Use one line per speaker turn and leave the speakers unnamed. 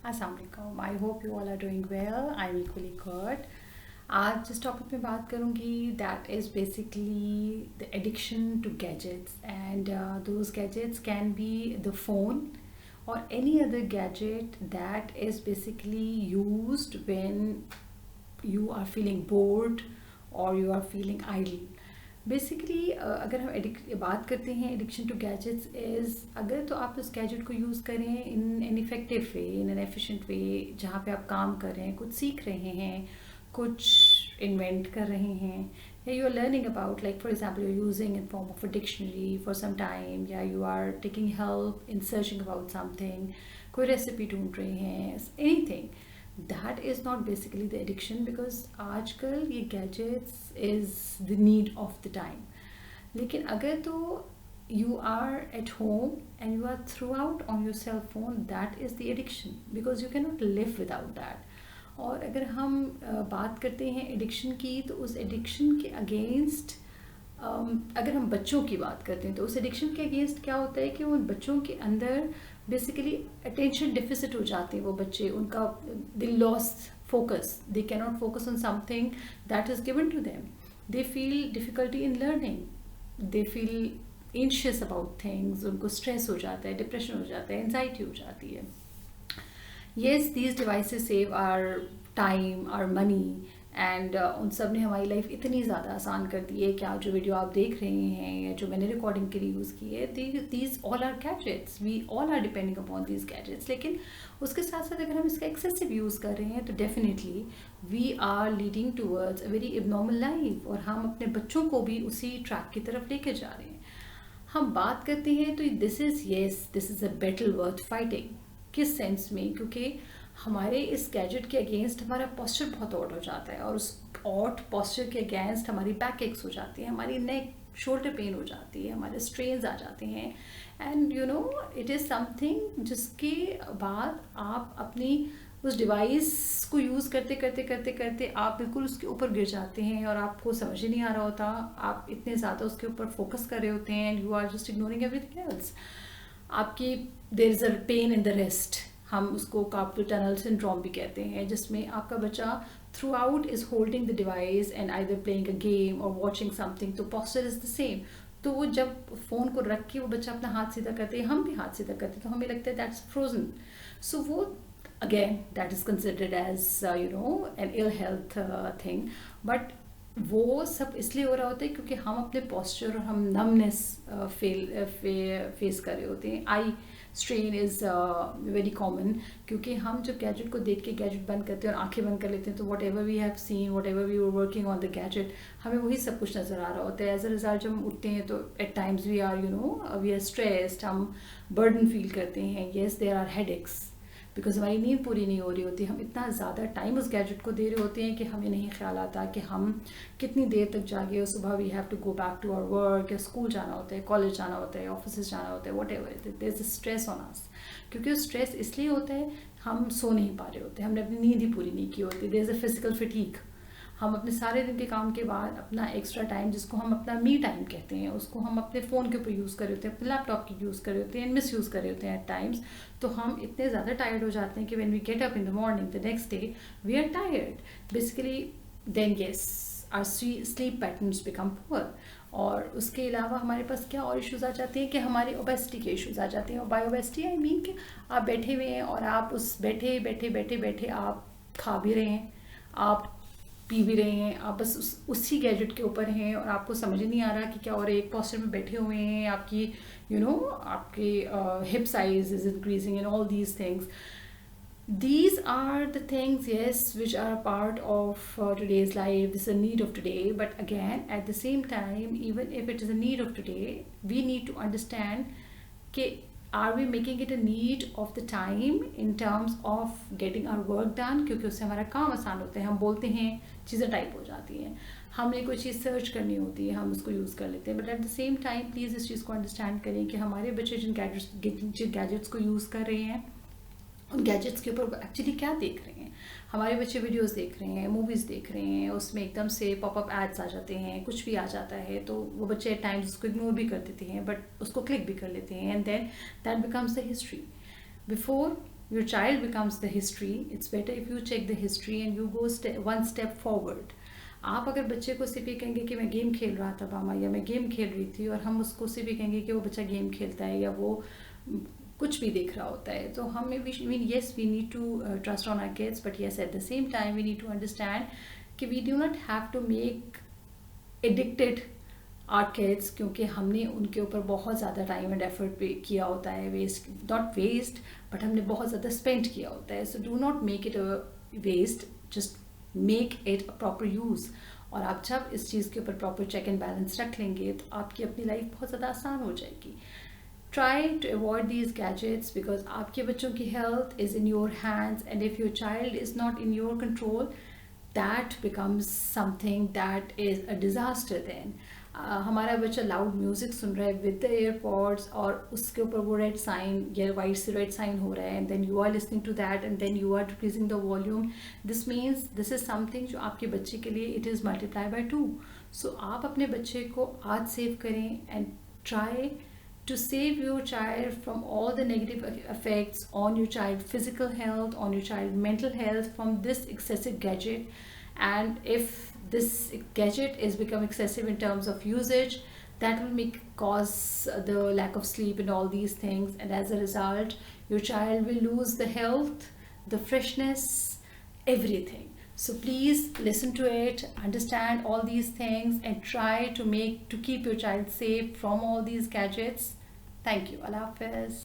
Assalamualaikum. I hope you all are doing well. I'm equally good. आज जिस topic में बात करूँगी that is basically the addiction to gadgets and those gadgets can be the phone or any other gadget that is basically used when you are feeling bored or you are feeling idle. Basically अगर हम बात करते हैं addiction to gadgets is अगर तो आप उस gadget को यूज़ करें in an effective way, in an efficient way, जहाँ पे आप काम कर रहे हैं, कुछ सीख रहे हैं, कुछ इन्वेंट कर रहे हैं, या you are learning about, like for example you are using in form of a dictionary for some time, या you are taking help in searching about something, कोई रेसिपी ढूंढ रहे हैं, anything. That is not basically the addiction because आजकल ये gadgets is the need of the time. लेकिन अगर तो you are at home and you are throughout on your cell phone, that is the addiction because you cannot live without that. और अगर हम बात करते हैं एडिक्शन की तो उस एडिक्शन के अगेंस्ट अगर हम बच्चों की बात करते हैं तो उस एडिक्शन के अगेंस्ट क्या होता है कि उन बच्चों के अंदर बेसिकली अटेंशन डिफिसिट हो जाते हैं. वो बच्चे, उनका they lost focus, they can not focus on something that is given to them, they feel difficulty in learning, they feel anxious about things, उनको स्ट्रेस हो जाता है, डिप्रेशन हो जाता है, एंजाइटी हो जाती है. Yes, these devices save our time, our money and उन सब ने हमारी लाइफ इतनी ज़्यादा आसान कर दी है कि आज जो वीडियो आप देख रहे हैं या जो मैंने रिकॉर्डिंग के लिए यूज़ की है, these all are gadgets, we all are depending upon these gadgets. लेकिन उसके साथ साथ अगर हम इसका एक्सेसिव यूज़ कर रहे हैं तो definitely we are leading towards a very abnormal life और हम अपने बच्चों को भी उसी ट्रैक की तरफ लेके जा रहे हैं. हम बात करते हैं तो this is a battle worth fighting. किस सेंस में? क्योंकि हमारे इस गैजेट के अगेंस्ट हमारा पोस्चर बहुत ऑड हो जाता है और उस ऑड पोस्चर के अगेंस्ट हमारी बैक एक्स हो जाती है, हमारी नेक शोल्डर पेन हो जाती है, हमारे स्ट्रेन्स आ जाते हैं. And you know it is something जिसके बाद आप अपनी उस डिवाइस को यूज़ करते करते करते करते आप बिल्कुल उसके ऊपर गिर जाते हैं और आपको समझ ही नहीं आ रहा होता. आप इतने ज़्यादा उसके ऊपर फोकस कर रहे होते हैं and you are just ignoring everything else. आपकी there is a pain in the rest, हम उसको कार्पल टनल सिंड्रोम भी कहते हैं, जिसमें आपका बच्चा through out is holding the device and either playing a game और वॉचिंग समथिंग. तो पोस्चर इज़ द सेम. तो वो जब फ़ोन को रख के वो बच्चा अपना हाथ सीधा करते हैं, हम भी हाथ सीधा करते हैं, तो हमें लगता है दैट्स फ्रोजन. सो वो again that is considered as an ill health thing. But वो सब इसलिए हो रहा होता है क्योंकि हम अपने पोस्चर और हम नमनेस फेस कर रहे होते हैं. Eye strain is very common क्योंकि हम जब गैजेट को देख के गैजेट बंद करते हैं और आंखें बंद कर लेते हैं तो whatever we have seen, whatever we were working on the gadget, हमें वही सब कुछ नज़र आ रहा होता है. एज अ रिजल्ट जब हम उठते हैं तो at times we are stressed, हम बर्डन फील करते हैं. Yes, there are headaches because हमारी नींद पूरी नहीं हो रही होती. हम इतना ज़्यादा टाइम उस गैजेट को दे रहे होते हैं कि हमें नहीं ख्याल आता कि हम कितनी देर तक जागे और सुबह we have to go back to our work, या स्कूल जाना होता है, कॉलेज जाना होता है, ऑफिस जाना होता है, whatever. There is a stress on us क्योंकि वो स्ट्रेस इसलिए होता है हम सो नहीं पा रहे होते, हमने अपनी नींद ही पूरी नहीं की होती. There is a physical fatigue. हम अपने सारे दिन के काम के बाद अपना एक्स्ट्रा टाइम, जिसको हम अपना मी टाइम कहते हैं, उसको हम अपने फ़ोन के ऊपर यूज़ कर रहे होते हैं, अपने लैपटॉप की यूज़ कर रहे होते हैं, मिस यूज़ कर रहे होते हैं एट टाइम्स. तो हम इतने ज़्यादा टायर्ड हो जाते हैं कि when we get up in the morning the next day we are tired basically. Then yes, our sleep patterns become poor. और उसके अलावा हमारे पास क्या और इश्यूज़ आ जाते हैं कि हमारे ओबेसिटी के इश्यूज़ आ जाते हैं. और बाय ओबेसिटी आई मीन कि आप बैठे हुए हैं और आप उस बैठे बैठे बैठे बैठे आप खा भी रहे हैं, आप पी भी रहे हैं, आप बस उसी गैजेट के ऊपर हैं और आपको समझ नहीं आ रहा कि क्या. और एक पोस्चर में बैठे हुए हैं, आपकी आपके hip size is increasing and all these things. These are the things, yes, which are a part of today's life. This is a need of today. But again, at the same time, even if it is a need of today, we need to understand कि are we making it a need of the time in terms of getting our work done, क्योंकि उससे हमारा काम आसान होता है. हम बोलते हैं चीज़ें टाइप हो जाती हैं, हमने कोई चीज़ सर्च करनी होती है, हम उसको यूज़ कर लेते हैं. But at the same time please इस चीज़ को अंडरस्टैंड करें कि हमारे बच्चे जिन गैजेट्स को यूज़ कर रहे हैं उन गैजेट्स के ऊपर एक्चुअली क्या देख रहे हैं. हमारे बच्चे वीडियोस देख रहे हैं, मूवीज़ देख रहे हैं, उसमें एकदम से पॉपअप एड्स आ जाते हैं, कुछ भी आ जाता है, तो वो बच्चे एट टाइम्स उसको इग्नोर भी कर देते हैं बट उसको क्लिक भी कर लेते हैं. And then that becomes the history. Before your child becomes the history. It's better if you check the history and you go one step forward. आप अगर बच्चे को सिर्फ ये कहेंगे कि मैं गेम खेल रहा था मामा, या मैं गेम खेल रही थी, और हम उसको सिर्फ ये कहेंगे कि वो बच्चा गेम खेलता है या वो कुछ भी देख रहा होता है, तो हमें yes, we need to trust on our kids, but yes, at the same time we need to understand कि we do not have to make addicted our kids, क्योंकि हमने उनके ऊपर बहुत ज़्यादा टाइम एंड एफर्ट पे किया होता है, वेस्ट नॉट वेस्ट बट हमने बहुत ज़्यादा स्पेंड किया होता है. So do not make it a waste, just make it a proper use. और आप जब इस चीज़ के ऊपर प्रॉपर चेक एंड बैलेंस रख लेंगे तो आपकी अपनी लाइफ बहुत ज़्यादा आसान हो जाएगी. Try to avoid these gadgets because आपके बच्चों की health is in your hands, and if your child is not in your control, that becomes something that is a disaster then. हमारा बच्चा लाउड म्यूज़िक सुन रहा है विद द एयरपॉड्स, और उसके ऊपर वो रेड साइन या वाइट से रेड साइन हो रहा है, and then you are listening to that and then you are decreasing the volume. This means this is something जो आपके बच्चे के लिए it is multiply by 2. So आप अपने बच्चे को आज सेव करें and try to save your child from all the negative effects on your child physical health, on your child mental health from this excessive gadget. And if this gadget is become excessive in terms of usage, that will cause the lack of sleep and all these things, and as a result your child will lose the health, the freshness, everything. So please listen to it, understand all these things, and try to keep your child safe from all these gadgets. Thank you. Allah Hafiz.